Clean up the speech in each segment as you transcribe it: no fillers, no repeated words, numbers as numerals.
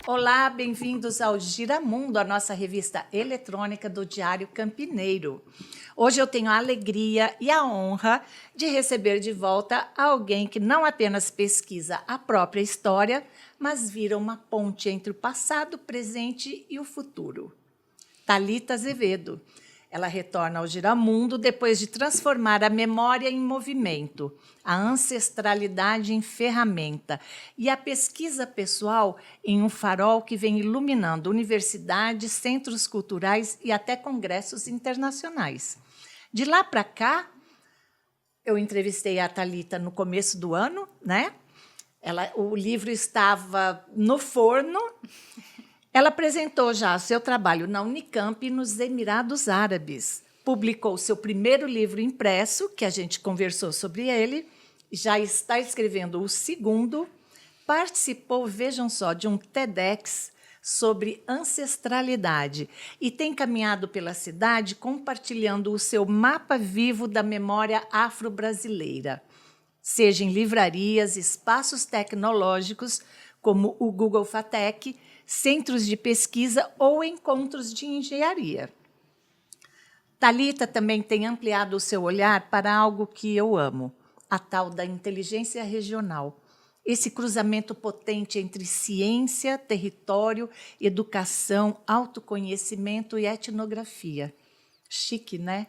Olá, bem-vindos ao Giramundo, a nossa revista eletrônica do Diário Campineiro. Hoje eu tenho a alegria e a honra de receber de volta alguém que não apenas pesquisa a própria história, mas vira uma ponte entre o passado, o presente e o futuro. Thalita Azevedo. Ela retorna ao Giramundo depois de transformar a memória em movimento, a ancestralidade em ferramenta e a pesquisa pessoal em um farol que vem iluminando universidades, centros culturais e até congressos internacionais. De lá para cá, eu entrevistei a Thalita no começo do ano, né? O livro estava no forno. Ela apresentou já seu trabalho na Unicamp nos Emirados Árabes. Publicou seu primeiro livro impresso, que a gente conversou sobre ele, já está escrevendo o segundo. Participou, vejam só, de um TEDx sobre ancestralidade e tem caminhado pela cidade compartilhando o seu mapa vivo da memória afro-brasileira, seja em livrarias, espaços tecnológicos, como o Google Fatec, centros de pesquisa ou encontros de engenharia. Thalita também tem ampliado o seu olhar para algo que eu amo, a tal da inteligência regional. Esse cruzamento potente entre ciência, território, educação, autoconhecimento e etnografia. Chique, né?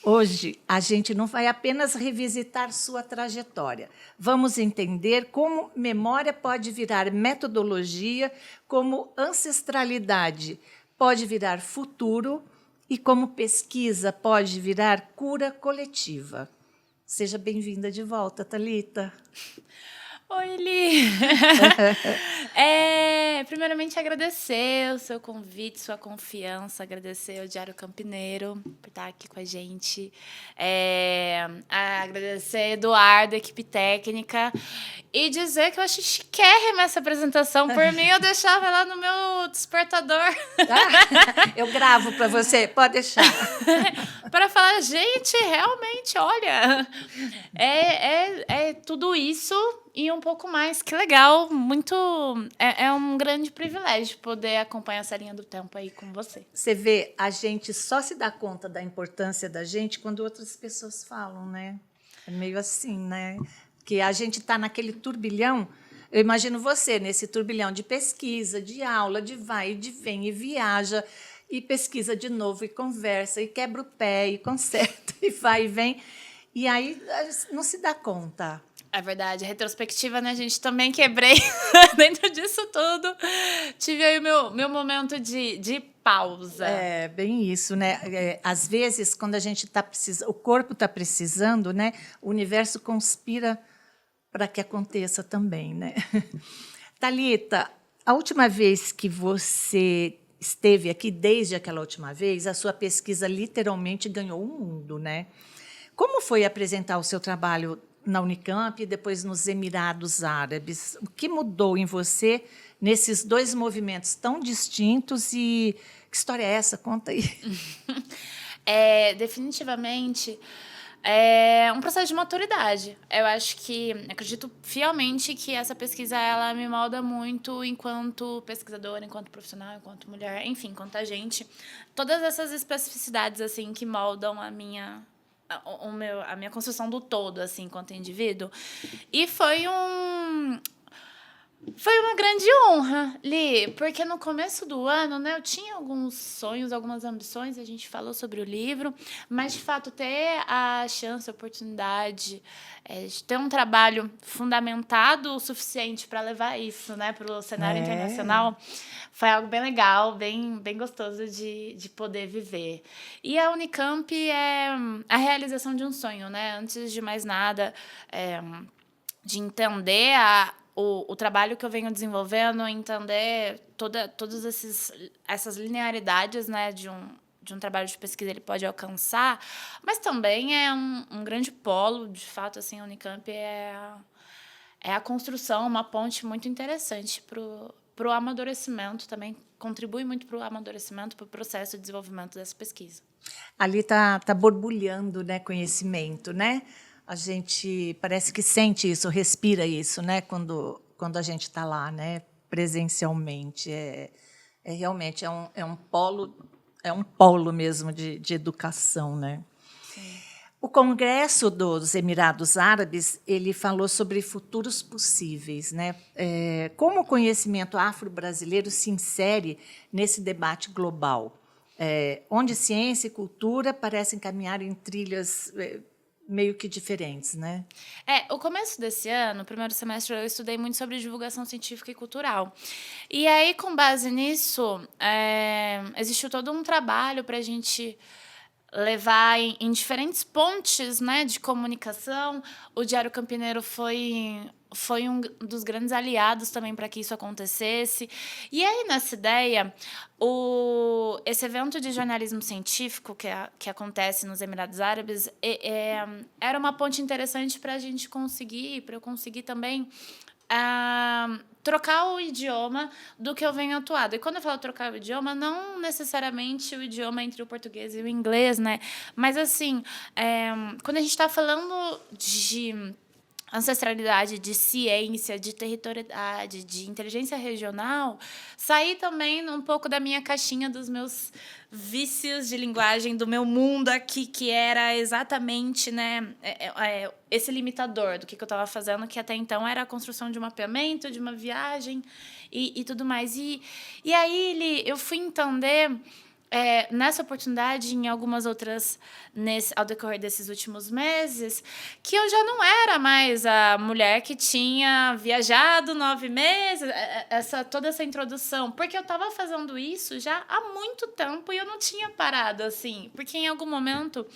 Hoje, a gente não vai apenas revisitar sua trajetória. Vamos entender como memória pode virar metodologia, como ancestralidade pode virar futuro e como pesquisa pode virar cura coletiva. Seja bem-vinda de volta, Thalita. Oi, Li! Primeiramente, agradecer o seu convite, sua confiança, agradecer ao Diário Campineiro por estar aqui com a gente, agradecer a Eduardo, a equipe técnica, e dizer que eu acho chiquérrima essa apresentação. Por mim, eu deixava lá no meu despertador. Eu gravo para você, pode deixar. Para falar, gente, realmente, olha, é tudo isso e um pouco mais. Que legal, muito. É um grande privilégio poder acompanhar essa linha do tempo aí com você. Você vê, a gente só se dá conta da importância da gente quando outras pessoas falam, né? É meio assim, né? Que a gente está naquele turbilhão. Eu imagino você nesse turbilhão de pesquisa, de aula, de vai e de vem e viaja e pesquisa de novo e conversa e quebra o pé e conserta e vai e vem. E aí não se dá conta. É verdade, retrospectiva, né? A gente também quebrei dentro disso tudo. Tive aí o meu momento de pausa. É, bem isso, né? Às vezes, quando a gente está precisando, o corpo está precisando, né? O universo conspira para que aconteça também, né? Thalita, a última vez que você esteve aqui, desde aquela última vez, a sua pesquisa literalmente ganhou o mundo, né? Como foi apresentar o seu trabalho na Unicamp e depois nos Emirados Árabes? O que mudou em você nesses dois movimentos tão distintos e que história é essa? Conta aí. Definitivamente é um processo de maturidade. Eu acredito fielmente que essa pesquisa ela me molda muito enquanto pesquisadora, enquanto profissional, enquanto mulher, enfim, enquanto agente. Todas essas especificidades assim que moldam a minha construção do todo, assim, enquanto indivíduo. E foi uma grande honra, Li, porque no começo do ano, né, eu tinha alguns sonhos, algumas ambições, a gente falou sobre o livro, mas, de fato, ter a chance, a oportunidade de ter um trabalho fundamentado o suficiente para levar isso, né, para o cenário internacional, foi algo bem legal, bem gostoso de poder viver. E a Unicamp é a realização de um sonho, né? Antes de mais nada, de entender o trabalho que eu venho desenvolvendo, entender todas essas linearidades, né, de um trabalho de pesquisa ele pode alcançar, mas também é um grande polo, de fato, assim, a Unicamp é a construção, uma ponte muito interessante para o amadurecimento também, contribui muito para o amadurecimento, para o processo de desenvolvimento dessa pesquisa. Ali tá borbulhando, né, conhecimento, né? A gente parece que sente isso, respira isso, né, quando a gente está lá, né? presencialmente. Realmente é um polo mesmo de educação, né? Sim. O Congresso dos Emirados Árabes ele falou sobre futuros possíveis, né? Como o conhecimento afro-brasileiro se insere nesse debate global, onde ciência e cultura parecem caminhar em trilhas meio que diferentes, né? O começo desse ano, o primeiro semestre, eu estudei muito sobre divulgação científica e cultural. E aí, com base nisso, existiu todo um trabalho para a gente levar em diferentes pontes, né, de comunicação. O Diário Campineiro foi um dos grandes aliados também para que isso acontecesse. E aí, nessa ideia, esse evento de jornalismo científico que acontece nos Emirados Árabes era uma ponte interessante para eu conseguir também trocar o idioma do que eu venho atuado. E quando eu falo trocar o idioma, não necessariamente o idioma entre o português e o inglês, né? Mas, assim, quando a gente está falando de ancestralidade, de ciência, de territorialidade, de inteligência regional, sair também um pouco da minha caixinha, dos meus vícios de linguagem, do meu mundo aqui, que era exatamente, né, esse limitador do que eu estava fazendo, que até então era a construção de um mapeamento, de uma viagem e tudo mais. E aí, eu fui entender... nessa oportunidade, em algumas outras, ao decorrer desses últimos meses, que eu já não era mais a mulher que tinha viajado 9 meses, toda essa introdução, porque eu estava fazendo isso já há muito tempo e eu não tinha parado, assim, porque em algum momento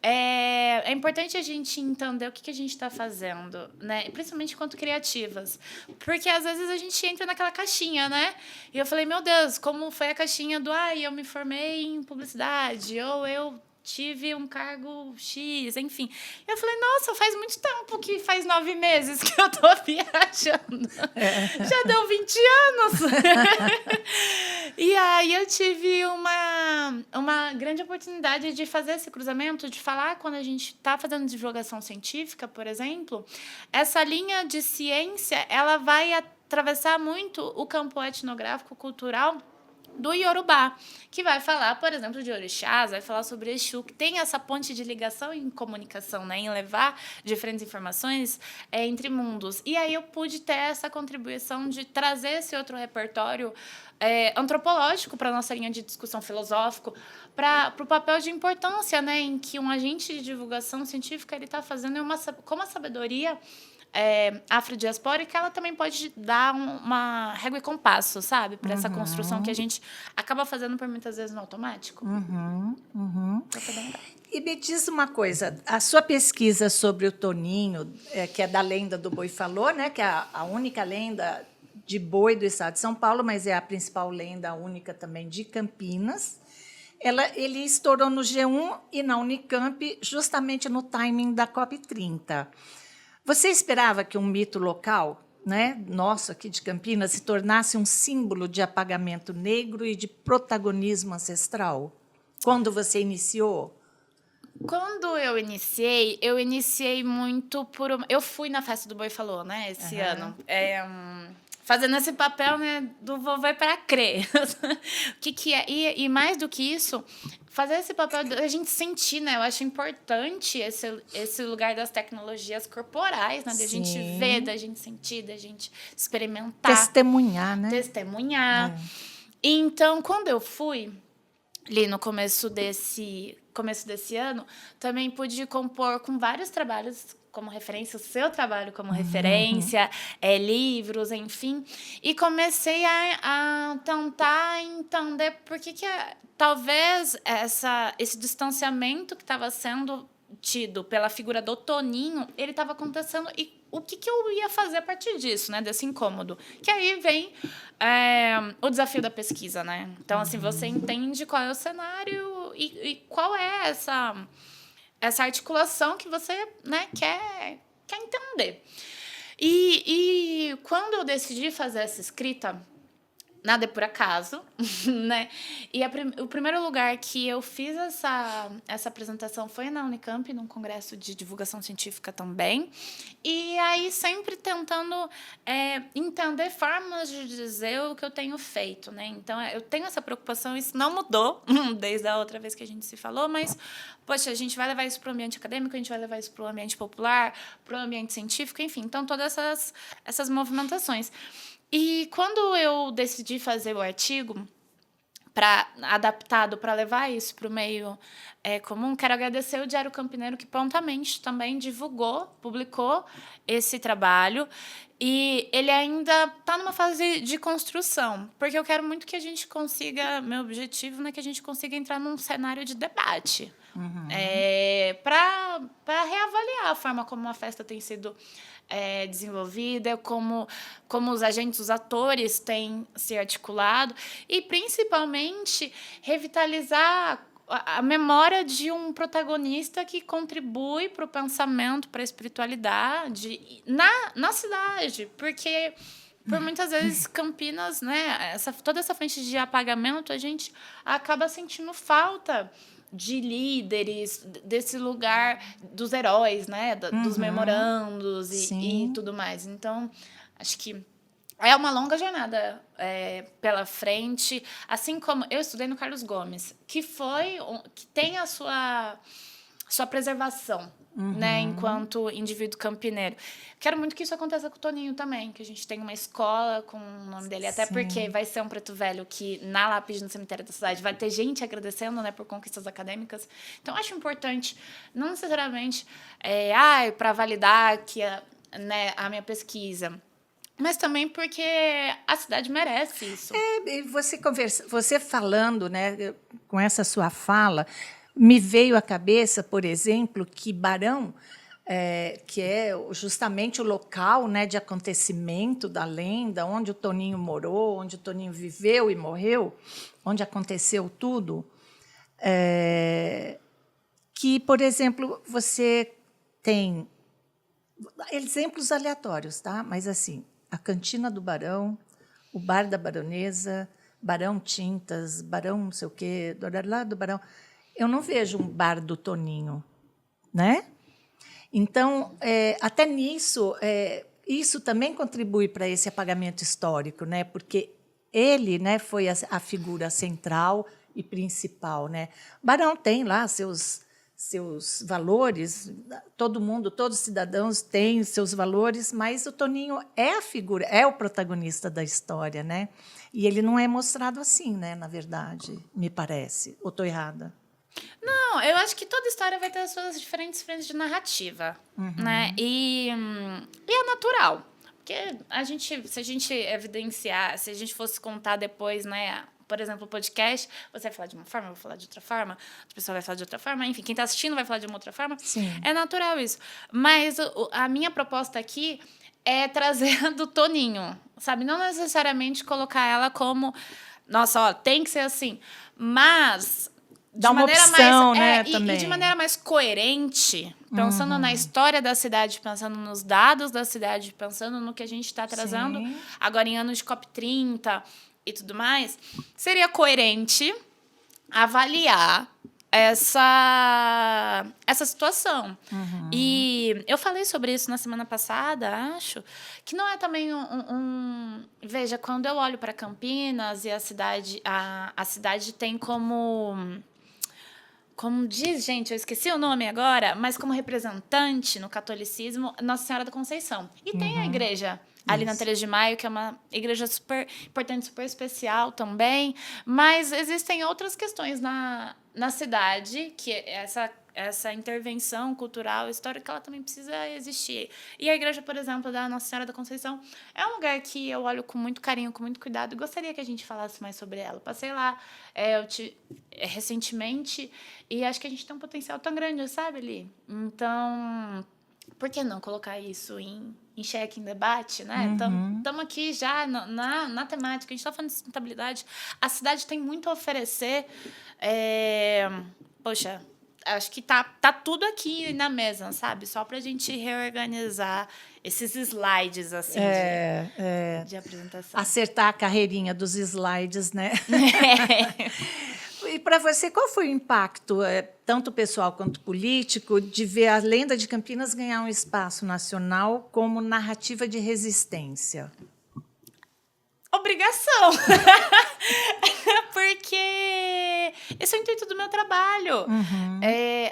é importante a gente entender o que a gente está fazendo, né? Principalmente enquanto criativas, porque às vezes a gente entra naquela caixinha, né? E eu falei, meu Deus, como foi a caixinha do eu me formei em publicidade, ou eu tive um cargo X, enfim. Eu falei, nossa, faz muito tempo que faz 9 meses que eu tô viajando. Já deu 20 anos. E aí eu tive uma grande oportunidade de fazer esse cruzamento, de falar quando a gente está fazendo divulgação científica, por exemplo, essa linha de ciência, ela vai atravessar muito o campo etnográfico, cultural, do Iorubá, que vai falar, por exemplo, de orixás, vai falar sobre Exu, que tem essa ponte de ligação em comunicação, né, em levar diferentes informações entre mundos. E aí eu pude ter essa contribuição de trazer esse outro repertório antropológico para a nossa linha de discussão filosófico, para o papel de importância, né, em que um agente de divulgação científica está fazendo com uma sabedoria afrodiaspórica, ela também pode dar uma régua e compasso, sabe? Para essa construção que a gente acaba fazendo por muitas vezes no automático. E me diz uma coisa, a sua pesquisa sobre o Toninho, que é da lenda do Boi Falou, né? Que é a única lenda de boi do estado de São Paulo, mas é a principal lenda, a única também de Campinas. Ele estourou no G1 e na Unicamp, justamente no timing da COP30. Você esperava que um mito local, né, nosso aqui de Campinas, se tornasse um símbolo de apagamento negro e de protagonismo ancestral? Quando você iniciou? Quando eu iniciei muito por... Eu fui na festa do Boi Falou, né, esse ano. Fazendo esse papel, né, do vovô para crer. O que é? E mais do que isso, fazer esse papel da gente sentir, né? Eu acho importante esse lugar das tecnologias corporais, né? Da gente ver, da gente sentir, da gente experimentar. Testemunhar, né? Testemunhar. Então, quando eu fui, ali no começo desse ano, também pude compor com vários trabalhos como referência, o seu trabalho como referência, livros, enfim. E comecei a tentar entender por que talvez esse distanciamento que estava sendo tido pela figura do Toninho, ele estava acontecendo e o que eu ia fazer a partir disso, né, desse incômodo. Que aí vem o desafio da pesquisa, né? Então, assim, você entende qual é o cenário e qual é essa articulação que você, né, quer entender. E quando eu decidi fazer essa escrita, nada é por acaso, né? E o primeiro lugar que eu fiz essa apresentação foi na Unicamp, num congresso de divulgação científica também. E aí sempre tentando entender formas de dizer o que eu tenho feito, né? Então, eu tenho essa preocupação, isso não mudou desde a outra vez que a gente se falou, mas, poxa, a gente vai levar isso para o ambiente acadêmico, a gente vai levar isso para o ambiente popular, para o ambiente científico, enfim. Então, todas essas movimentações. E quando eu decidi fazer o artigo adaptado para levar isso para o meio comum, quero agradecer o Diário Campineiro, que prontamente também publicou esse trabalho. E ele ainda está numa fase de construção, porque eu quero muito que a gente consiga, meu objetivo, né, que a gente consiga entrar num cenário de debate. Para reavaliar a forma como a festa tem sido desenvolvida, como os agentes, os atores têm se articulado e, principalmente, revitalizar a memória de um protagonista que contribui para o pensamento, para a espiritualidade na cidade, porque por muitas vezes Campinas, né, toda essa frente de apagamento, a gente acaba sentindo falta de líderes, desse lugar dos heróis, né, dos memorandos e tudo mais. Então, acho que é uma longa jornada pela frente, assim como eu estudei no Carlos Gomes, que tem a sua preservação, né, enquanto indivíduo campineiro. Quero muito que isso aconteça com o Toninho também, que a gente tenha uma escola com o nome dele, até porque vai ser um preto velho que, na lápide no cemitério da cidade, vai ter gente agradecendo, né, por conquistas acadêmicas. Então, acho importante, não necessariamente para validar que a minha pesquisa, mas também porque a cidade merece isso. Você falando, né, com essa sua fala, me veio à cabeça, por exemplo, que Barão, que é justamente o local, né, de acontecimento da lenda, onde o Toninho morou, onde o Toninho viveu e morreu, onde aconteceu tudo, que, por exemplo, você tem exemplos aleatórios, tá? Mas assim, a Cantina do Barão, o Bar da Baronesa, Barão Tintas, Barão não sei o quê, do Barão. Eu não vejo um bar do Toninho, né? Então, até nisso, isso também contribui para esse apagamento histórico, né? Porque ele, né, foi a figura central e principal, né? Barão tem lá seus valores, todo mundo, todos os cidadãos têm seus valores, mas o Toninho é a figura, é o protagonista da história, né? E ele não é mostrado assim, né? Na verdade, me parece. Ou estou errada? Não, eu acho que toda história vai ter as suas diferentes frentes de narrativa, né? E é natural, porque se a gente evidenciar, se a gente fosse contar depois, né? Por exemplo, o podcast, você vai falar de uma forma, eu vou falar de outra forma, outra pessoa vai falar de outra forma, enfim, quem está assistindo vai falar de uma outra forma. Sim. É natural isso. Mas a minha proposta aqui é trazer do Toninho, sabe? Não necessariamente colocar ela como, nossa, ó, tem que ser assim, mas dá uma opção, né, também. E de maneira mais coerente, pensando na história da cidade, pensando nos dados da cidade, pensando no que a gente está trazendo agora em anos de COP30 e tudo mais, seria coerente avaliar essa situação. E eu falei sobre isso na semana passada, acho, que não é também Veja, quando eu olho para Campinas e a cidade tem como diz, gente, eu esqueci o nome agora, mas como representante no catolicismo, Nossa Senhora da Conceição. E tem a igreja ali na 13 de Maio, que é uma igreja super importante, super especial também, mas existem outras questões na cidade, que essa intervenção cultural, histórica, ela também precisa existir. E a igreja, por exemplo, da Nossa Senhora da Conceição, é um lugar que eu olho com muito carinho, com muito cuidado, e gostaria que a gente falasse mais sobre ela. Passei lá recentemente, e acho que a gente tem um potencial tão grande, sabe, Li? Então, por que não colocar isso em xeque, em debate, né? Estamos aqui já na temática, a gente está falando de sustentabilidade. A cidade tem muito a oferecer. Poxa, acho que tá tudo aqui na mesa, sabe? Só pra gente reorganizar esses slides, assim, de apresentação. Acertar a carreirinha dos slides, né? E para você, qual foi o impacto, tanto pessoal quanto político, de ver a lenda de Campinas ganhar um espaço nacional como narrativa de resistência? Obrigação! Porque esse é o intuito do meu trabalho.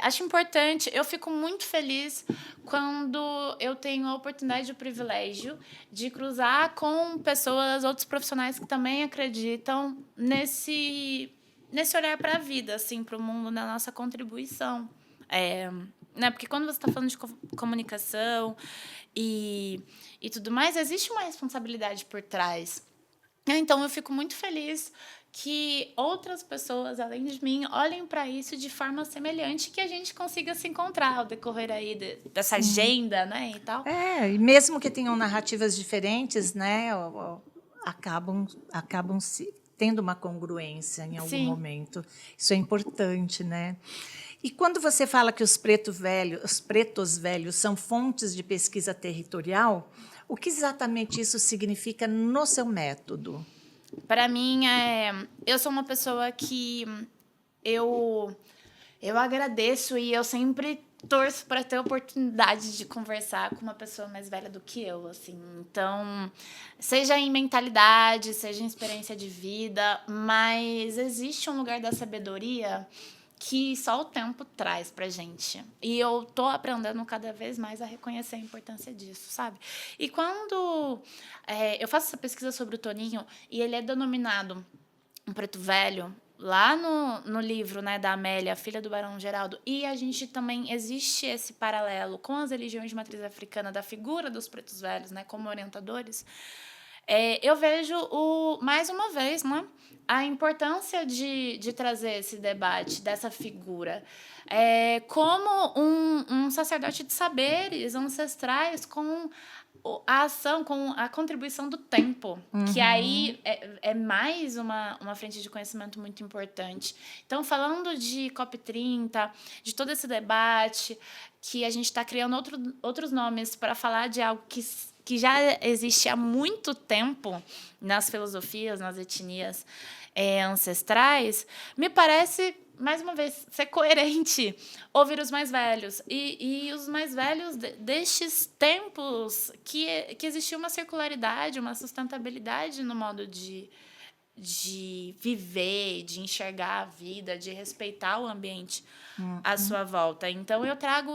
Acho importante. Eu fico muito feliz quando eu tenho a oportunidade e o privilégio de cruzar com pessoas, outros profissionais que também acreditam nesse olhar para a vida, assim, para o mundo, na nossa contribuição. Né? Porque quando você está falando de comunicação e tudo mais, existe uma responsabilidade por trás. Então, eu fico muito feliz que outras pessoas, além de mim, olhem para isso de forma semelhante, que a gente consiga se encontrar ao decorrer aí dessa agenda, né, e tal. E mesmo que tenham narrativas diferentes, né, acabam tendo uma congruência em algum momento. Isso é importante, né? E quando você fala que os pretos velhos são fontes de pesquisa territorial, o que exatamente isso significa no seu método? Para mim, eu sou uma pessoa que eu agradeço e eu sempre torço para ter a oportunidade de conversar com uma pessoa mais velha do que eu, assim. Então, seja em mentalidade, seja em experiência de vida, mas existe um lugar da sabedoria que só o tempo traz pra gente. E eu tô aprendendo cada vez mais a reconhecer a importância disso, sabe? E quando eu faço essa pesquisa sobre o Toninho, e ele é denominado um preto velho, lá no livro, né, da Amélia, filha do Barão Geraldo, e a gente também existe esse paralelo com as religiões de matriz africana, da figura dos pretos velhos, né, como orientadores, eu vejo, mais uma vez, né, a importância de trazer esse debate dessa figura como um sacerdote de saberes ancestrais com a ação, com a contribuição do tempo, que aí é mais uma frente de conhecimento muito importante. Então, falando de COP30, de todo esse debate, que a gente está criando outros nomes para falar de algo que já existe há muito tempo nas filosofias, nas etnias ancestrais, me parece, mais uma vez, ser coerente ouvir os mais velhos. E os mais velhos destes tempos que existia uma circularidade, uma sustentabilidade no modo de viver, de enxergar a vida, de respeitar o ambiente à sua volta. Então, eu trago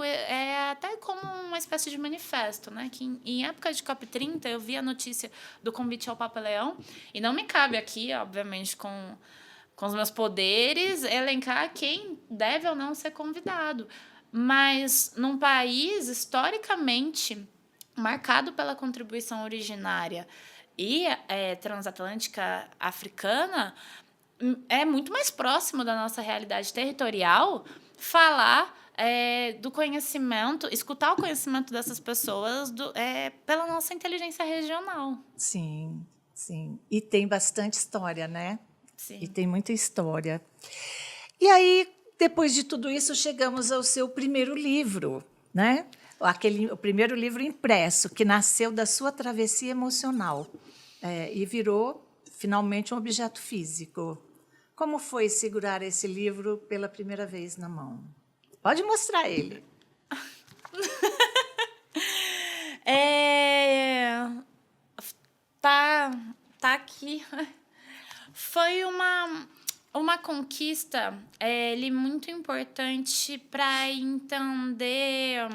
até como uma espécie de manifesto, né? Que em época de COP30, eu vi a notícia do convite ao Papa Leão, e não me cabe aqui, obviamente, com os meus poderes, elencar quem deve ou não ser convidado. Mas, num país historicamente marcado pela contribuição originária e transatlântica africana, é muito mais próximo da nossa realidade territorial falar do conhecimento, escutar o conhecimento dessas pessoas pela nossa inteligência regional. Sim, sim. E tem bastante história, né? Sim. E tem muita história. E aí, depois de tudo isso, chegamos ao seu primeiro livro, né? O primeiro livro impresso, que nasceu da sua travessia emocional e virou, finalmente, um objeto físico. Como foi segurar esse livro pela primeira vez na mão? Pode mostrar ele. Tá aqui. Foi uma conquista muito importante para entender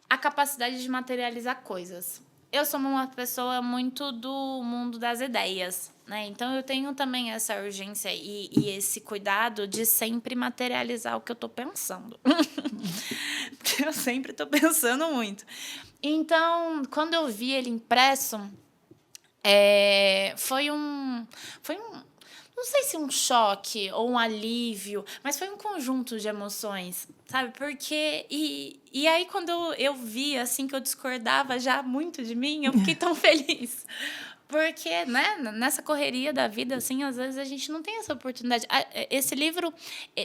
a capacidade de materializar coisas. Eu sou uma pessoa muito do mundo das ideias, né? Então, eu tenho também essa urgência e esse cuidado de sempre materializar o que eu estou pensando. Porque eu sempre estou pensando muito. Então, quando eu vi ele impresso, foi um não sei se um choque ou um alívio, mas foi um conjunto de emoções, sabe? Porque e aí quando eu vi assim que eu discordava já muito de mim, eu fiquei tão feliz, Porque, né, nessa correria da vida, assim, às vezes a gente não tem essa oportunidade. Esse livro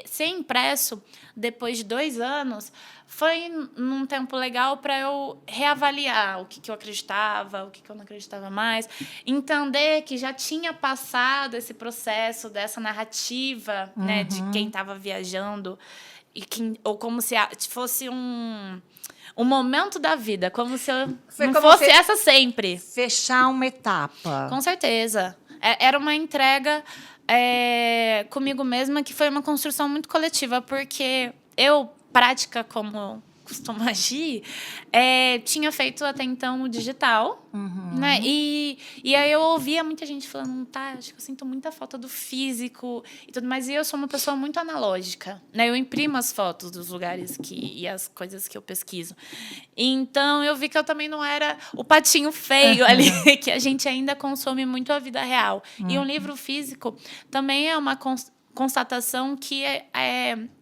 ser impresso depois de 2 anos foi num tempo legal para eu reavaliar o que eu acreditava, o que eu não acreditava mais, entender que já tinha passado esse processo dessa narrativa, né, de quem estava viajando, ou como se fosse um momento da vida, como se eu não fosse essa sempre. Fechar uma etapa. Com certeza. Era uma entrega comigo mesma, que foi uma construção muito coletiva, porque eu, prática como costumo agir, tinha feito até então o digital, né? E aí eu ouvia muita gente falando, tá, acho que eu sinto muita falta do físico e tudo mais. E eu sou uma pessoa muito analógica, né? Eu imprimo as fotos dos lugares e as coisas que eu pesquiso. Então eu vi que eu também não era o patinho feio ali, que a gente ainda consome muito a vida real. E um livro físico também é uma constatação que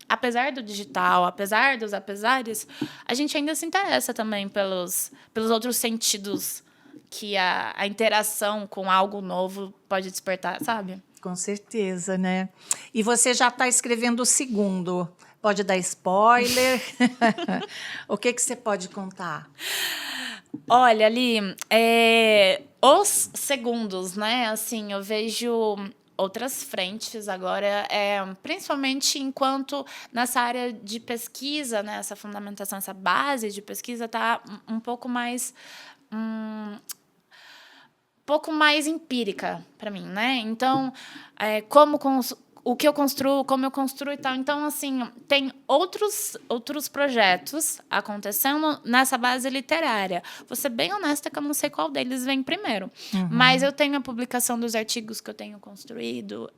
apesar do digital, apesar dos apesares, a gente ainda se interessa também pelos outros sentidos que a interação com algo novo pode despertar, sabe? Com certeza, né? E você já está escrevendo o segundo. Pode dar spoiler? O que você pode contar? Olha, Ali, os segundos, né? Assim, eu vejo outras frentes agora, principalmente enquanto nessa área de pesquisa, né, essa fundamentação, essa base de pesquisa está um pouco mais empírica para mim, né? Então, o que eu construo, como eu construo e tal. Então, assim, tem outros projetos acontecendo nessa base literária. Vou ser bem honesta que eu não sei qual deles vem primeiro. Mas eu tenho a publicação dos artigos que eu tenho construído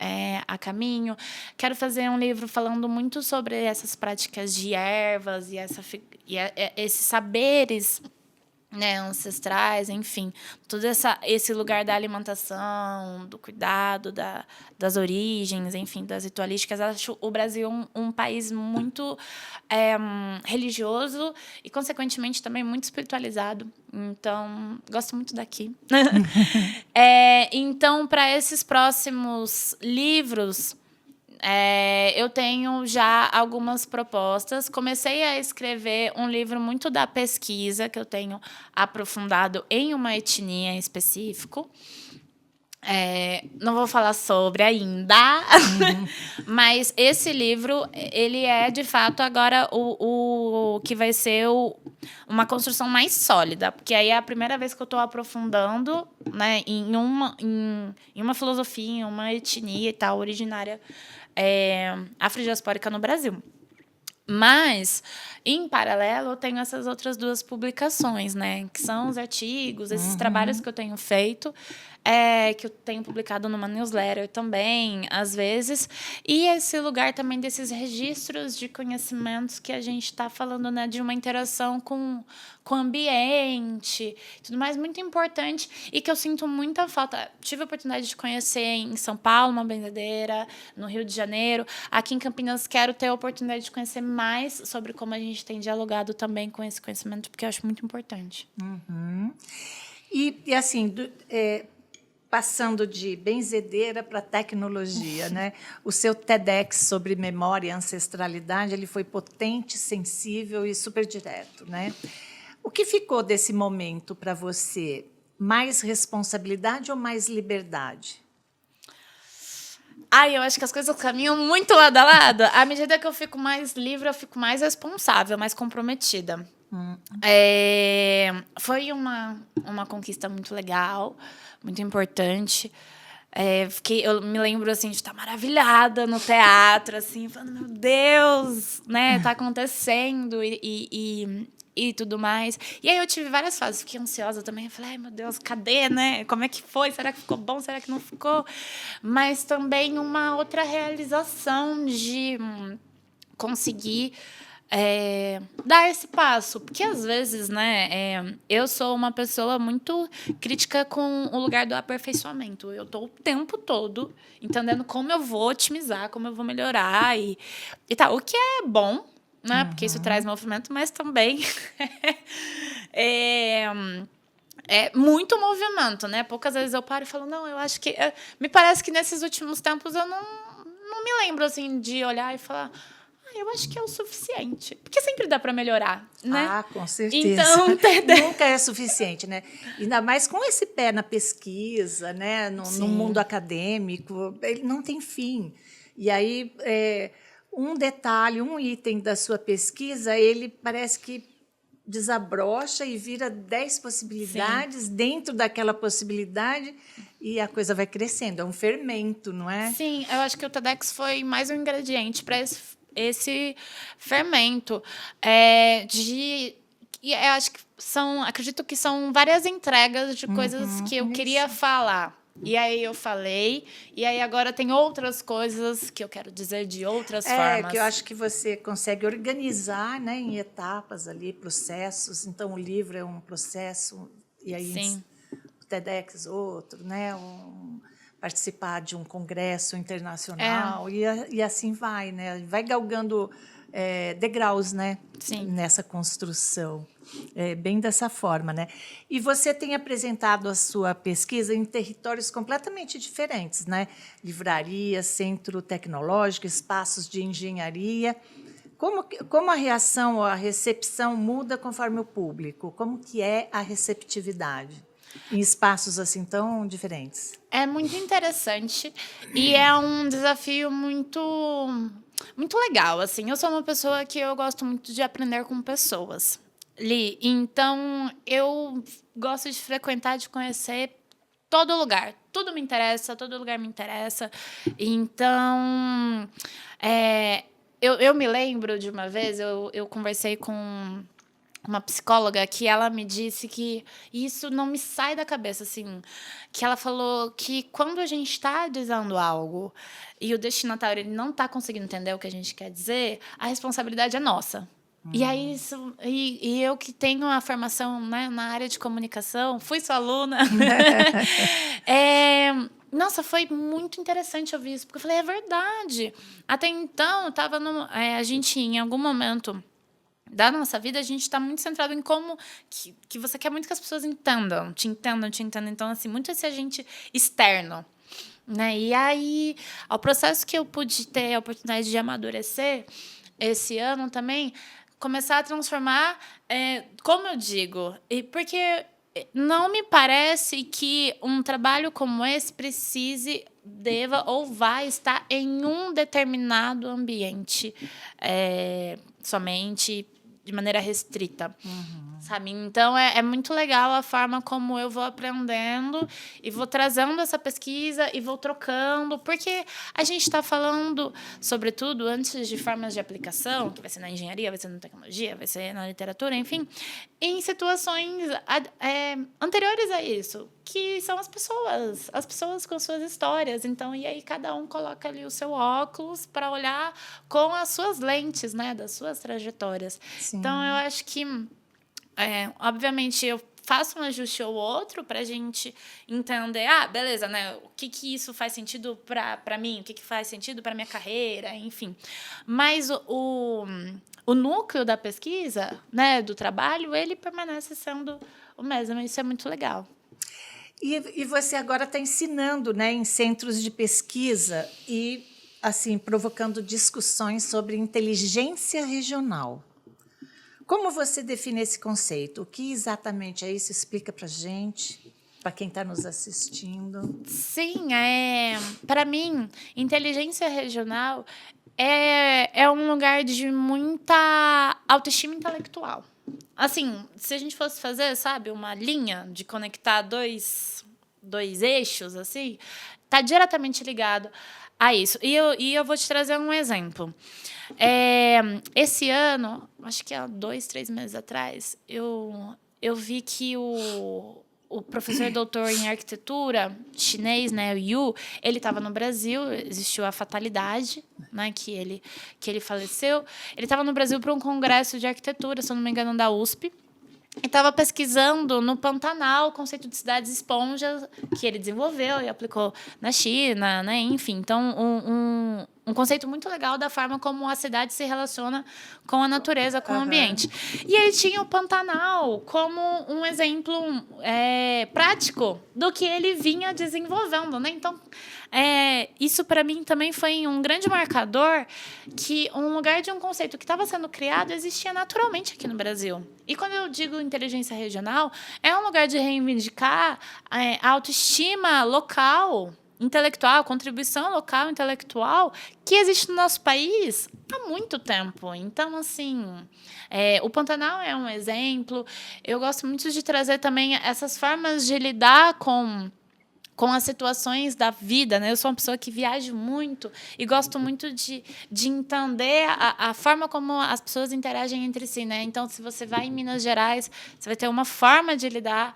a caminho. Quero fazer um livro falando muito sobre essas práticas de ervas e esses saberes, né, ancestrais, enfim, todo esse lugar da alimentação, do cuidado, das origens, enfim, das ritualísticas. Acho o Brasil um país muito religioso e, consequentemente, também muito espiritualizado. Então, gosto muito daqui. Então, para esses próximos livros, eu tenho já algumas propostas. Comecei a escrever um livro muito da pesquisa, que eu tenho aprofundado em uma etnia em específico. Não vou falar sobre ainda, mas esse livro, ele é, de fato, agora o que vai ser uma construção mais sólida, porque aí é a primeira vez que eu estou aprofundando, né, em uma filosofia, em uma etnia e tal, originária afrodiaspórica no Brasil. Mas, em paralelo, eu tenho essas outras 2 publicações, né? Que são os artigos, esses trabalhos que eu tenho feito, que eu tenho publicado numa newsletter também, às vezes. E esse lugar também desses registros de conhecimentos que a gente está falando, né? De uma interação com o ambiente, tudo mais, muito importante. E que eu sinto muita falta. Tive a oportunidade de conhecer em São Paulo uma benzedeira, no Rio de Janeiro. Aqui em Campinas, quero ter a oportunidade de conhecer mais sobre como a gente tem dialogado também com esse conhecimento, porque eu acho muito importante. E assim, passando de benzedeira para tecnologia, né? O seu TEDx sobre memória e ancestralidade, ele foi potente, sensível e super direto, né? O que ficou desse momento para você? Mais responsabilidade ou mais liberdade? Eu acho que as coisas caminham muito lado a lado. À medida que eu fico mais livre, eu fico mais responsável, mais comprometida. Foi uma conquista muito legal, muito importante. Eu me lembro assim, de estar maravilhada no teatro, assim, falando, meu Deus, né, tá acontecendo e tudo mais. E aí eu tive várias fases, fiquei ansiosa também. Eu falei, ai, meu Deus, cadê, né? Como é que foi? Será que ficou bom? Será que não ficou? Mas também uma outra realização de conseguir dar esse passo. Porque, às vezes, né, eu sou uma pessoa muito crítica com o lugar do aperfeiçoamento. Eu estou o tempo todo entendendo como eu vou otimizar, como eu vou melhorar e tal. O que é bom, né? Porque isso traz movimento, mas também é muito movimento, né? Poucas vezes eu paro e falo, não, eu acho que... me parece que nesses últimos tempos eu não me lembro, assim, de olhar e falar, eu acho que é o suficiente. Porque sempre dá para melhorar, né? Ah, com certeza. Então, Nunca é suficiente, né? Ainda mais com esse pé na pesquisa, né? No mundo acadêmico, ele não tem fim. E aí, um detalhe, um item da sua pesquisa, ele parece que desabrocha e vira 10 possibilidades dentro daquela possibilidade e a coisa vai crescendo. É um fermento, não é? Sim, eu acho que o TEDx foi mais um ingrediente para esse fermento. E eu acho que acredito que são várias entregas de coisas que eu queria falar. E aí eu falei, e aí agora tem outras coisas que eu quero dizer de outras formas. Que eu acho que você consegue organizar, né, em etapas ali, processos. Então, o livro é um processo, e aí o TEDx outro, né, participar de um congresso internacional, e assim vai, né, vai galgando degraus, né, nessa construção. Bem dessa forma, né? E você tem apresentado a sua pesquisa em territórios completamente diferentes, né? Livraria, centro tecnológico, espaços de engenharia. Como a reação ou a recepção muda conforme o público? Como que é a receptividade em espaços assim tão diferentes? É muito interessante e é um desafio muito legal, assim. Eu sou uma pessoa que eu gosto muito de aprender com pessoas. Li, então eu gosto de frequentar, de conhecer todo lugar. Tudo me interessa, todo lugar me interessa. Então, eu me lembro de uma vez, eu conversei com uma psicóloga que ela me disse que isso não me sai da cabeça, assim, que ela falou que quando a gente está dizendo algo e o destinatário ele não está conseguindo entender o que a gente quer dizer, a responsabilidade é nossa. E aí, e eu que tenho a formação, né, na área de comunicação, fui sua aluna. Nossa, foi muito interessante ouvir isso, porque eu falei, é verdade. Até então, a gente, em algum momento da nossa vida, a gente está muito centrado em como que você quer muito que as pessoas te entendam. Então, assim, muito esse agente externo. Né? E aí, ao processo que eu pude ter a oportunidade de amadurecer esse ano também, começar a transformar, como eu digo, porque não me parece que um trabalho como esse deva ou vai estar em um determinado ambiente somente de maneira restrita. Sabe? Então, é muito legal a forma como eu vou aprendendo e vou trazendo essa pesquisa e vou trocando, porque a gente está falando, sobretudo, antes de formas de aplicação, que vai ser na engenharia, vai ser na tecnologia, vai ser na literatura, enfim, em situações anteriores a isso, que são as pessoas com suas histórias. Então, e aí cada um coloca ali o seu óculos para olhar com as suas lentes, né, das suas trajetórias. Sim. Então, eu acho que obviamente, eu faço um ajuste ou outro para a gente entender, beleza, né? O que isso faz sentido para mim, o que faz sentido para minha carreira, enfim. Mas o núcleo da pesquisa, né, do trabalho, ele permanece sendo o mesmo. Isso é muito legal. E você agora está ensinando, né, em centros de pesquisa e assim provocando discussões sobre inteligência regional. Como você define esse conceito? O que exatamente é isso? Explica para a gente, para quem está nos assistindo. Sim, para mim, inteligência regional é um lugar de muita autoestima intelectual. Assim, se a gente fosse fazer, sabe, uma linha de conectar dois eixos, assim, está diretamente ligado a isso. E eu vou te trazer um exemplo. Esse ano, acho que há 2, 3 meses atrás, eu vi que o professor doutor em arquitetura chinês, né, o Yu, ele estava no Brasil, existiu a fatalidade, né, que ele faleceu. Ele estava no Brasil para um congresso de arquitetura, se eu não me engano, da USP. E estava pesquisando no Pantanal o conceito de cidades esponjas que ele desenvolveu e aplicou na China, né? Enfim, então um conceito muito legal da forma como a cidade se relaciona com a natureza, com o ambiente. E ele tinha o Pantanal como um exemplo prático do que ele vinha desenvolvendo, né? Então, isso para mim também foi um grande marcador que um lugar de um conceito que estava sendo criado existia naturalmente aqui no Brasil. E quando eu digo inteligência regional, é um lugar de reivindicar a autoestima local, intelectual, contribuição local intelectual que existe no nosso país há muito tempo. Então, assim, o Pantanal é um exemplo. Eu gosto muito de trazer também essas formas de lidar com as situações da vida, né? Eu sou uma pessoa que viaja muito e gosto muito de entender a forma como as pessoas interagem entre si, né? Então, se você vai em Minas Gerais, você vai ter uma forma de lidar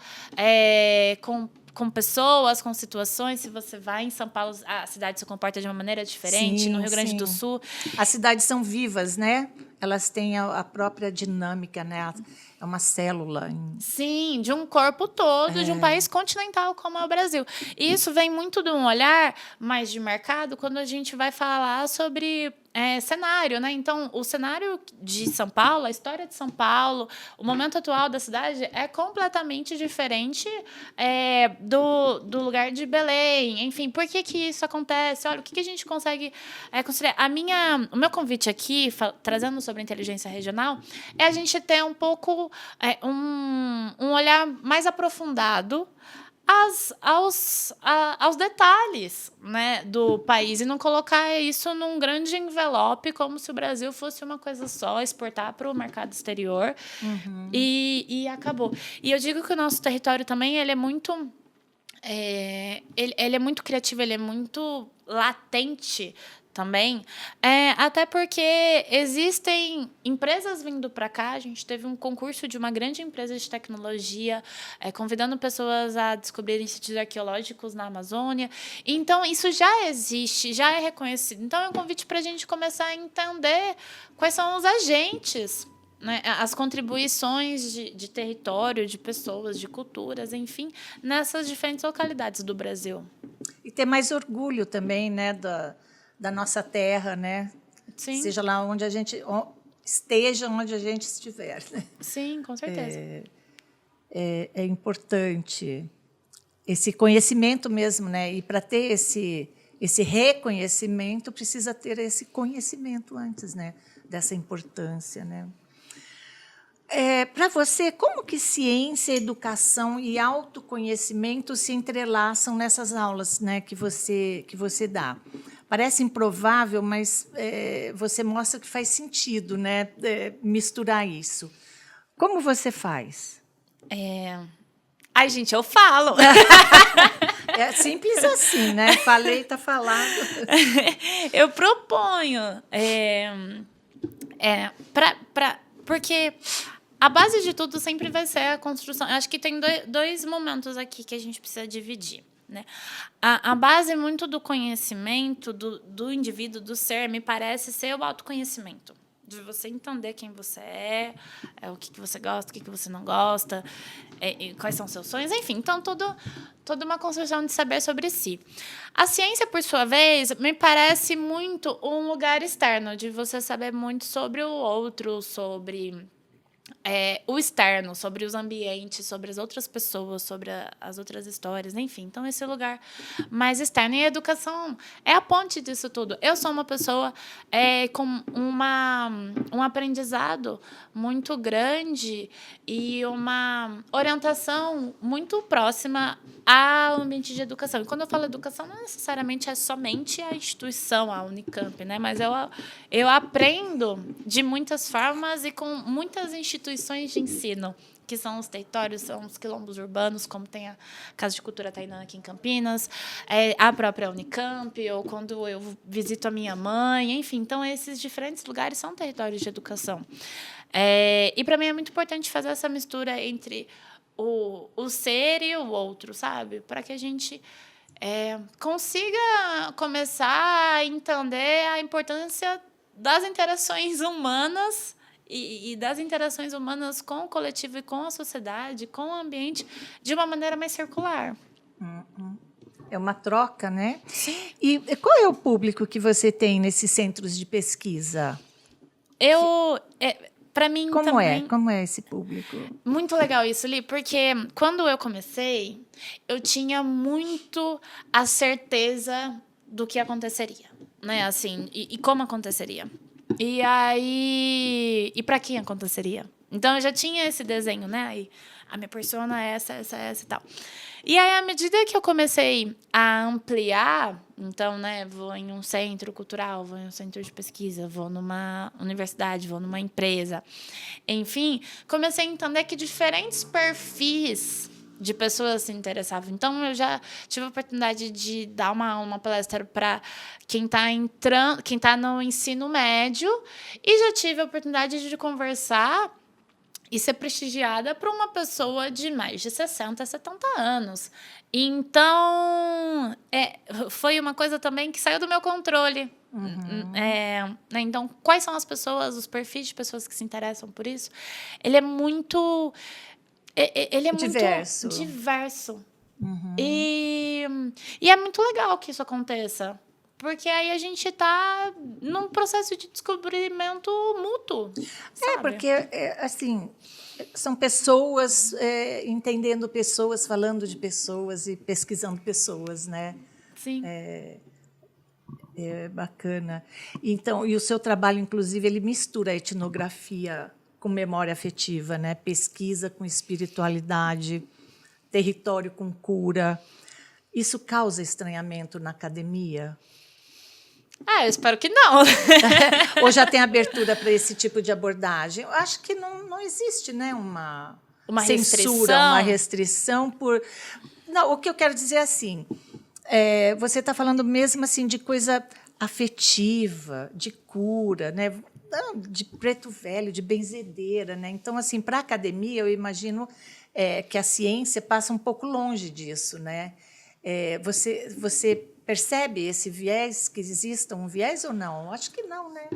com pessoas, com situações. Se você vai em São Paulo, a cidade se comporta de uma maneira diferente. Sim, no Rio Grande do sim. Sul. As cidades são vivas, né? Elas têm a própria dinâmica, né? É uma célula. Sim, de um corpo todo, de um país continental como é o Brasil. E isso vem muito de um olhar mais de mercado quando a gente vai falar sobre cenário, né? Então, o cenário de São Paulo, a história de São Paulo, o momento atual da cidade é completamente diferente do lugar de Belém. Enfim, por que isso acontece? Olha, o que a gente consegue construir? O meu convite aqui, trazendo sobre inteligência regional, é a gente ter um pouco um olhar mais aprofundado aos detalhes, né, do país e não colocar isso num grande envelope como se o Brasil fosse uma coisa só, exportar para o mercado exterior e acabou. E eu digo que o nosso território também ele é muito ele é muito criativo, ele é muito latente também, até porque existem empresas vindo para cá. A gente teve um concurso de uma grande empresa de tecnologia convidando pessoas a descobrirem sítios arqueológicos na Amazônia. Então, isso já existe, já é reconhecido. Então, é um convite para a gente começar a entender quais são os agentes, né, as contribuições de território, de pessoas, de culturas, enfim, nessas diferentes localidades do Brasil. E ter mais orgulho também, né, da nossa terra, né? Sim. Seja lá onde a gente esteja, onde a gente estiver. Né? Sim, com certeza. É importante esse conhecimento mesmo, né? E para ter esse reconhecimento, precisa ter esse conhecimento antes, né? Dessa importância, né? Para você, como que ciência, educação e autoconhecimento se entrelaçam nessas aulas, né, que você dá? Parece improvável, mas você mostra que faz sentido, né, misturar isso. Como você faz? Ai, gente, eu falo. É simples assim, né? Falei, está falado. Eu proponho. Porque a base de tudo sempre vai ser a construção. Acho que tem dois momentos aqui que a gente precisa dividir, né? A base muito do conhecimento do indivíduo, do ser, me parece ser o autoconhecimento. De você entender quem você o que você gosta, o que você não gosta, quais são os seus sonhos, enfim. Então, toda uma construção de saber sobre si. A ciência, por sua vez, me parece muito um lugar externo, de você saber muito sobre o outro, sobre o externo, sobre os ambientes, sobre as outras pessoas, sobre as outras histórias, enfim. Então, esse lugar mais externo. E a educação é a ponte disso tudo. Eu sou uma pessoa com um aprendizado muito grande e uma orientação muito próxima ao ambiente de educação. E quando eu falo educação, não necessariamente é somente a instituição, a Unicamp, né? Mas eu aprendo de muitas formas e com muitas instituições de ensino, que são os territórios, são os quilombos urbanos, como tem a Casa de Cultura Tainã aqui em Campinas, a própria Unicamp, ou quando eu visito a minha mãe, enfim. Então, esses diferentes lugares são territórios de educação. E, para mim, é muito importante fazer essa mistura entre o ser e o outro, sabe? Para que a gente consiga começar a entender a importância das interações humanas e das interações humanas com o coletivo e com a sociedade, com o ambiente, de uma maneira mais circular. É uma troca, né? Sim. E qual é o público que você tem nesses centros de pesquisa? Para mim Como é? também, Como é esse público? muito legal isso, Li, porque quando eu comecei, eu tinha muito a certeza do que aconteceria, né? Assim, e como aconteceria. E aí, e para quem aconteceria? Então eu já tinha esse desenho, né? E a minha persona é essa e tal. E aí, à medida que eu comecei a ampliar, então, né, vou em um centro cultural, vou em um centro de pesquisa, vou numa universidade, vou numa empresa, enfim, comecei a entender que diferentes perfis de pessoas se interessavam. Então, eu já tive a oportunidade de dar uma palestra para quem está no ensino médio, e já tive a oportunidade de conversar e ser prestigiada por uma pessoa de mais de 60, 70 anos. Então, foi uma coisa também que saiu do meu controle. Né? Então, quais são as pessoas, os perfis de pessoas que se interessam por isso? Ele é muito... Ele é Diverso. muito diverso. E é muito legal que isso aconteça. Porque aí a gente está num processo de descobrimento mútuo, sabe? Porque, assim, são pessoas entendendo pessoas, falando de pessoas e pesquisando pessoas, né? Sim. É bacana. Então, e o seu trabalho, inclusive, ele mistura a etnografia com memória afetiva, né? Pesquisa com espiritualidade, território com cura. Isso causa estranhamento na academia? Eu espero que não. Ou já tem abertura para esse tipo de abordagem? Eu acho que não existe, né, uma censura, uma restrição por... Não, o que eu quero dizer é assim, você está falando mesmo assim de coisa afetiva, de cura, né? De preto velho, de benzedeira, né? Então, assim, para a academia, eu imagino que a ciência passa um pouco longe disso, né? Você percebe esse viés, que exista um viés ou não? Acho que não, né?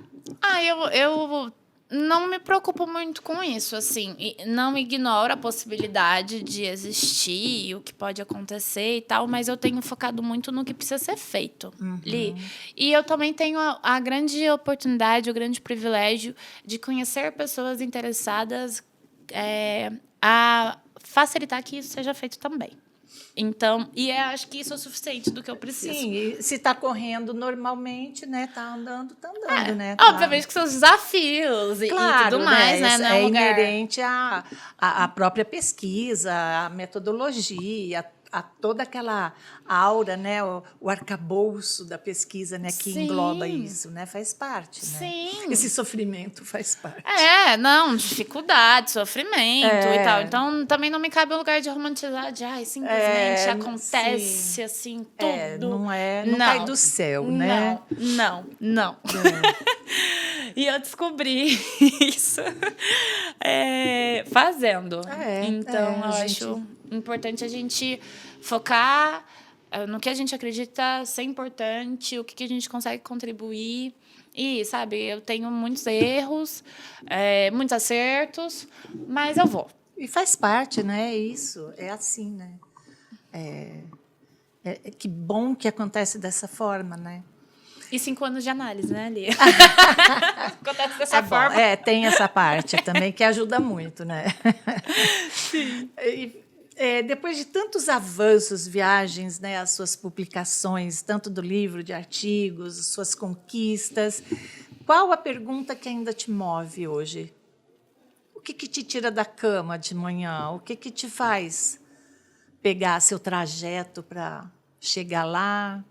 Eu não me preocupo muito com isso, assim. E não ignoro a possibilidade de existir, o que pode acontecer e tal, mas eu tenho focado muito no que precisa ser feito, Li. E eu também tenho a grande oportunidade, o grande privilégio de conhecer pessoas interessadas a facilitar que isso seja feito também. Então, acho que isso é o suficiente do que eu preciso. Sim, e se está correndo normalmente, né? Está andando, né? Obviamente que são os desafios e tudo mais, né? Não É lugar... inerente à própria pesquisa, à metodologia, a toda aquela aura, né? O arcabouço da pesquisa, né? Que engloba isso, né? Faz parte, né? Sim. Esse sofrimento faz parte. Dificuldade, sofrimento e tal. Então, também não me cabe o lugar de romantizar, de simplesmente acontece sim. assim, tudo. Não cai do céu, né? Não. E eu descobri isso fazendo. Então, eu acho importante a gente focar no que a gente acredita ser importante, o que a gente consegue contribuir. E, sabe, eu tenho muitos erros, muitos acertos, mas eu vou. E faz parte, né? Isso, é assim, né? Que bom que acontece dessa forma, né? E 5 anos de análise, né, Lia? Acontece dessa forma. Tem essa parte também que ajuda muito, né? Sim. Depois de tantos avanços, viagens, né, as suas publicações, tanto do livro, de artigos, suas conquistas, qual a pergunta que ainda te move hoje? O que te tira da cama de manhã? O que te faz pegar seu trajeto para chegar lá?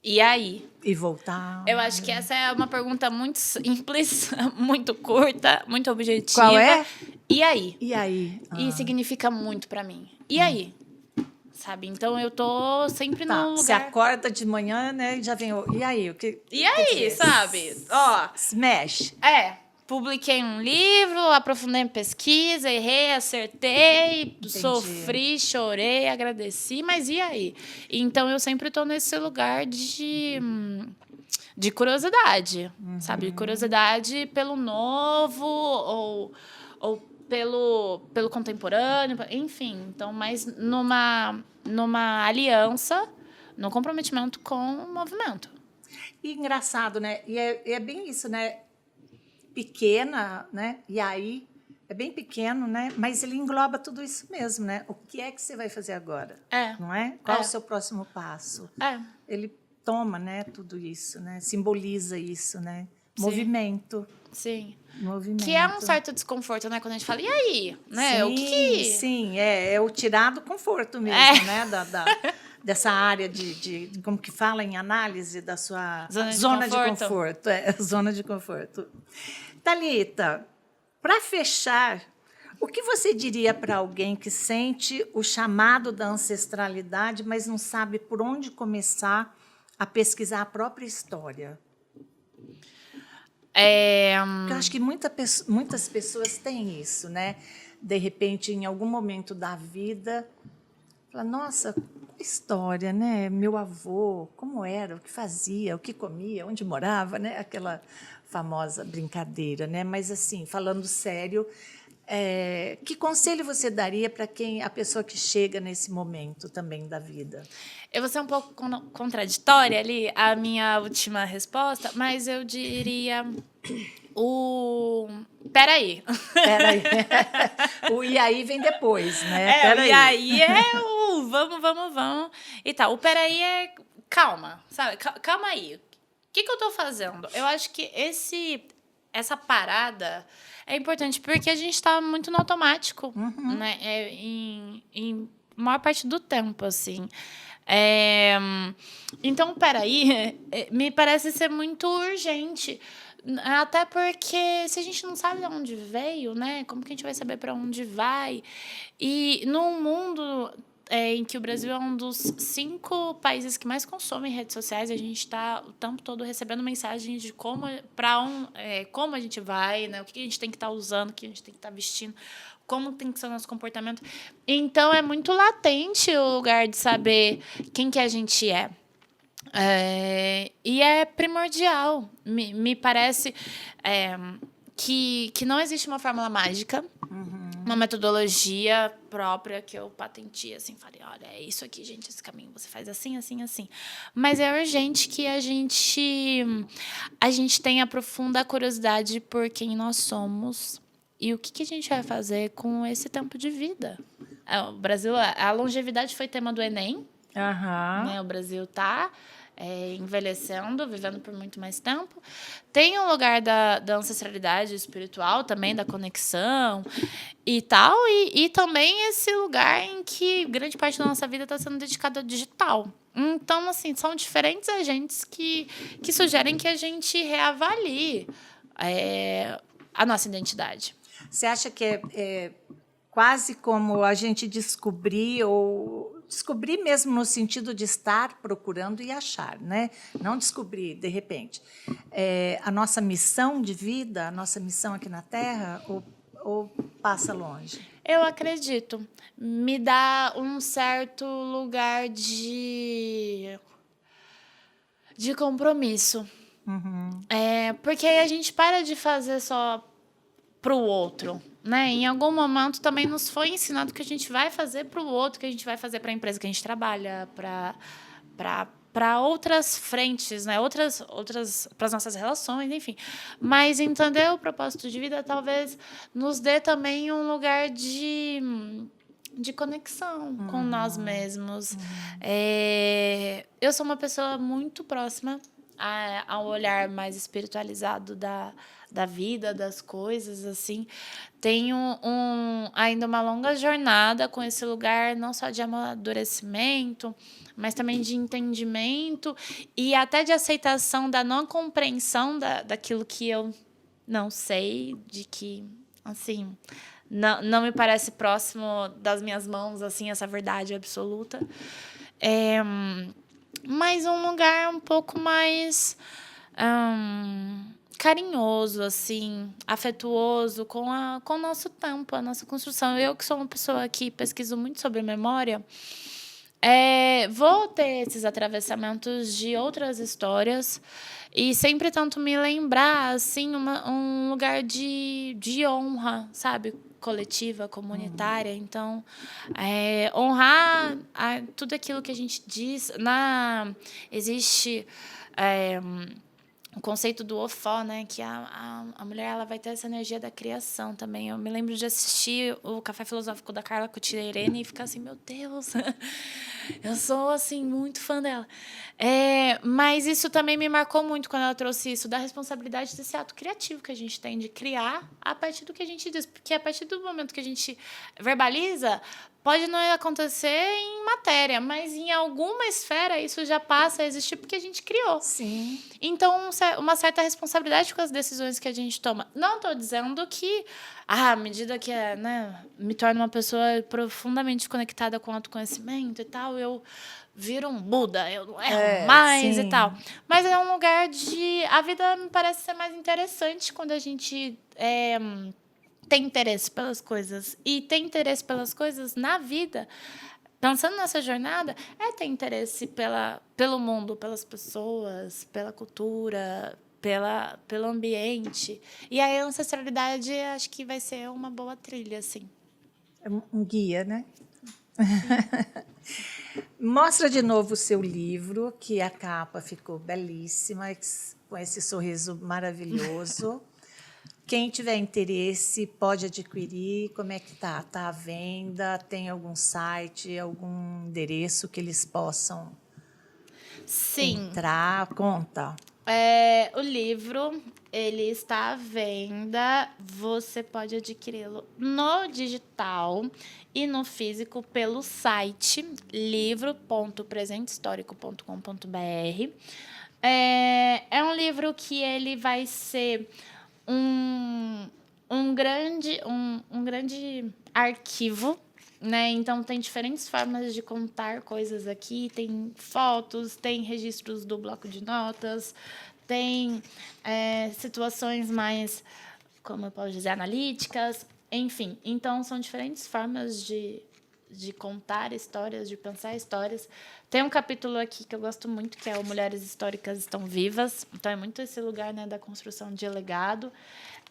E aí? E voltar? Eu acho que essa é uma pergunta muito simples, muito curta, muito objetiva. Qual é? E aí? E aí? E significa muito para mim. E aí? Sabe? Então, eu tô sempre no lugar... Você acorda de manhã, né? E já vem o... E aí? E aí, sabe? Smash. Publiquei um livro, aprofundei em pesquisa, errei, acertei, sofri, chorei, agradeci, mas e aí? Então, eu sempre estou nesse lugar de curiosidade, sabe? Curiosidade pelo novo ou pelo contemporâneo, enfim. Então, mais numa aliança no comprometimento com o movimento. E engraçado, né? E é bem isso, né? Pequena, né? E aí é bem pequeno, né? Mas ele engloba tudo isso mesmo, né? O que é que você vai fazer agora? Não é? Qual o seu próximo passo? Ele toma, né? Tudo isso, né? Simboliza isso, né? Sim. Movimento. Sim. Movimento. Que é um certo desconforto, né? Quando a gente fala, e aí? Né? Sim, O que... sim, é o tirar do conforto mesmo, né? Dessa área de como que fala em análise da sua zona de conforto. Zona de conforto. Thalita, para fechar, o que você diria para alguém que sente o chamado da ancestralidade, mas não sabe por onde começar a pesquisar a própria história? Porque eu acho que muitas pessoas têm isso, né? De repente, em algum momento da vida, fala, nossa, história, né? Meu avô, como era, o que fazia, o que comia, onde morava, né? Aquela famosa brincadeira, né? Mas assim, falando sério, que conselho você daria para a pessoa que chega nesse momento também da vida? Eu vou ser um pouco contraditória ali, a minha última resposta, mas eu diria Peraí. O e aí vem depois, né? Peraí. E aí o vamos e tal. O peraí é calma, sabe? Calma aí. O que eu tô fazendo? Eu acho que essa parada é importante porque a gente tá muito no automático, né? Em maior parte do tempo, assim. Então, peraí, me parece ser muito urgente. Até porque se a gente não sabe de onde veio, né? Como que a gente vai saber para onde vai? E num mundo em que o Brasil é um dos 5 países que mais consomem redes sociais, a gente está o tempo todo recebendo mensagens de como a gente vai, né? O que a gente tem que estar usando, o que a gente tem que estar vestindo, como tem que ser o nosso comportamento. Então, é muito latente o lugar de saber quem que a gente é. E é primordial. Me parece que não existe uma fórmula mágica, uma metodologia própria que eu patentei, assim, falei, olha, é isso aqui, gente, esse caminho, você faz assim, assim, assim. Mas é urgente que a gente tenha profunda curiosidade por quem nós somos e o que a gente vai fazer com esse tempo de vida. O Brasil, a longevidade foi tema do Enem, né? O Brasil está envelhecendo, vivendo por muito mais tempo. Tem um lugar da ancestralidade espiritual também, da conexão e tal, e também esse lugar em que grande parte da nossa vida está sendo dedicada ao digital. Então, assim, são diferentes agentes que sugerem que a gente reavalie a nossa identidade. Você acha que é quase como a gente descobrir mesmo no sentido de estar procurando e achar, né? Não descobrir de repente a nossa missão de vida, a nossa missão aqui na Terra, ou passa longe? Eu acredito. Me dá um certo lugar de compromisso. Porque aí a gente para de fazer só para o outro, né? Em algum momento também nos foi ensinado que a gente vai fazer para o outro, que a gente vai fazer para a empresa que a gente trabalha, para outras frentes, né? Outras para as nossas relações, enfim. Mas entender o propósito de vida talvez nos dê também um lugar de conexão com nós mesmos. Eu sou uma pessoa muito próxima ao olhar mais espiritualizado da vida, das coisas, assim. Tenho ainda uma longa jornada com esse lugar, não só de amadurecimento, mas também de entendimento e até de aceitação da não compreensão daquilo que eu não sei, de que, assim, não me parece próximo das minhas mãos, assim, essa verdade absoluta. Mas um lugar um pouco mais carinhoso, assim, afetuoso com o nosso tempo, a nossa construção. Eu, que sou uma pessoa que pesquiso muito sobre memória, vou ter esses atravessamentos de outras histórias e sempre tento me lembrar, assim, um lugar de honra, sabe? coletiva, comunitária. Então, honrar tudo aquilo que a gente diz. Existe o conceito do ofó, né? Que a mulher ela vai ter essa energia da criação também. Eu me lembro de assistir o Café Filosófico da Carla Cutirene e ficar assim, meu Deus, eu sou assim muito fã dela. Mas isso também me marcou muito quando ela trouxe isso, da responsabilidade desse ato criativo que a gente tem de criar a partir do que a gente diz. Porque a partir do momento que a gente verbaliza, pode não acontecer em matéria, mas em alguma esfera isso já passa a existir porque a gente criou. Sim. Então, uma certa responsabilidade com as decisões que a gente toma. Não estou dizendo que, à medida que me torno uma pessoa profundamente conectada com o autoconhecimento e tal, eu viro um Buda, eu não erro mais e tal. Mas é um lugar de... A vida me parece ser mais interessante quando a gente... tem interesse pelas coisas. E ter interesse pelas coisas na vida, pensando nessa jornada, ter interesse pelo mundo, pelas pessoas, pela cultura, pelo ambiente. E aí a ancestralidade acho que vai ser uma boa trilha, assim. É um guia, né? Mostra de novo o seu livro, que a capa ficou belíssima, com esse sorriso maravilhoso. Quem tiver interesse pode adquirir. Como é que tá? Está à venda? Tem algum site, algum endereço que eles possam entrar? Conta. O livro ele está à venda. Você pode adquiri-lo no digital e no físico pelo site livro.presentehistórico.com.br. É um livro que ele vai ser um grande arquivo, né? Então, tem diferentes formas de contar coisas aqui. Tem fotos, tem registros do bloco de notas, tem situações mais, como eu posso dizer, analíticas. Enfim, então, são diferentes formas de contar histórias, de pensar histórias. Tem um capítulo aqui que eu gosto muito, que é o Mulheres Históricas Estão Vivas. Então, é muito esse lugar, né, da construção de legado.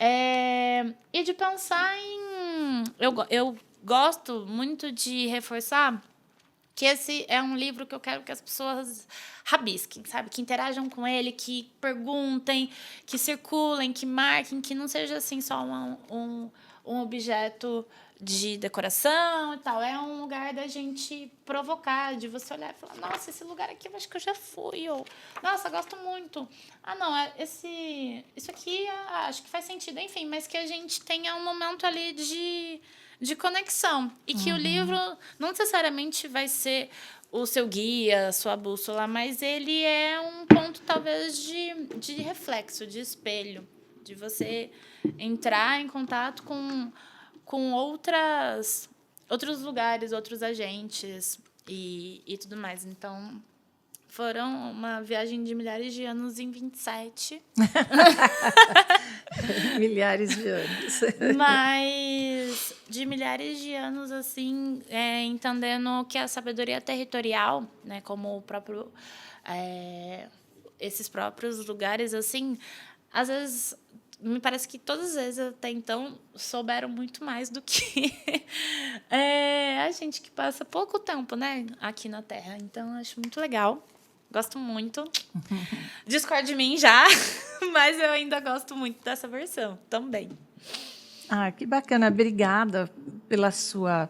E de pensar em... Eu gosto muito de reforçar que esse é um livro que eu quero que as pessoas rabisquem, sabe? Que interajam com ele, que perguntem, que circulem, que marquem, que não seja assim só um objeto de decoração e tal. É um lugar da gente provocar, de você olhar e falar, nossa, esse lugar aqui eu acho que eu já fui, ou nossa, gosto muito. Não, isso aqui acho que faz sentido, enfim, mas que a gente tenha um momento ali de conexão. E que o livro não necessariamente vai ser o seu guia, a sua bússola, mas ele é um ponto, talvez, de reflexo, de espelho, de você entrar em contato com outros lugares, outros agentes e tudo mais. Então, foram uma viagem de milhares de anos em 27. Milhares de anos. Mas de milhares de anos, assim, entendendo que a sabedoria territorial, né, como o próprio... esses próprios lugares, assim, às vezes... Me parece que todas as vezes até então souberam muito mais do que a gente que passa pouco tempo, né, aqui na Terra. Então, acho muito legal. Gosto muito. Discordo de mim já, mas eu ainda gosto muito dessa versão também. Que bacana. Obrigada pela sua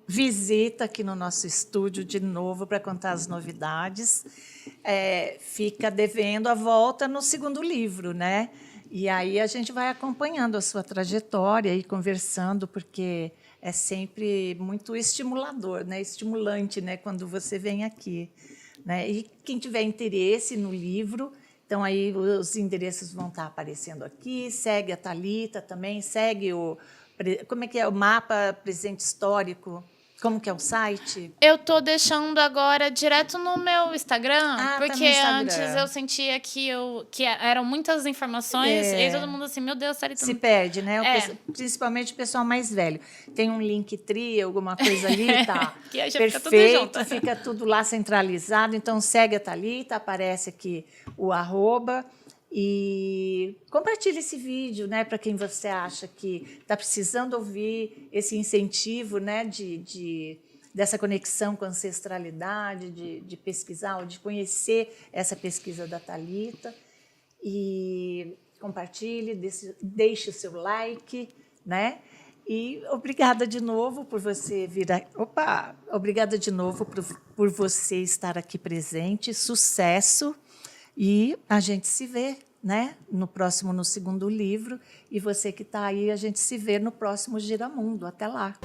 visita aqui no nosso estúdio de novo para contar as novidades. Fica devendo a volta no segundo livro, né? E aí a gente vai acompanhando a sua trajetória e conversando, porque é sempre muito estimulador, né? Estimulante, né? Quando você vem aqui, né? E quem tiver interesse no livro, então aí os endereços vão estar aparecendo aqui. Segue a Thalita também, segue como é que é o mapa presente histórico. Como que é o site? Eu tô deixando agora direto no meu Instagram, porque tá no Instagram. Antes eu sentia que eram muitas informações, e aí todo mundo assim, meu Deus, Thalita... Se perde, né? Principalmente o pessoal mais velho. Tem um Linktree, alguma coisa ali, tá? Que aí já perfeito, fica tudo junto. Fica tudo lá centralizado. Então, segue a Thalita, aparece aqui o @ E compartilhe esse vídeo, né, para quem você acha que está precisando ouvir esse incentivo, né, dessa conexão com a ancestralidade, de pesquisar, ou de conhecer essa pesquisa da Thalita. E compartilhe, deixe o seu like, né? E obrigada de novo por você vir aqui. Opa! Obrigada de novo por você estar aqui presente. Sucesso! E a gente se vê, né, no segundo livro. E você que está aí, a gente se vê no próximo Giramundo. Até lá!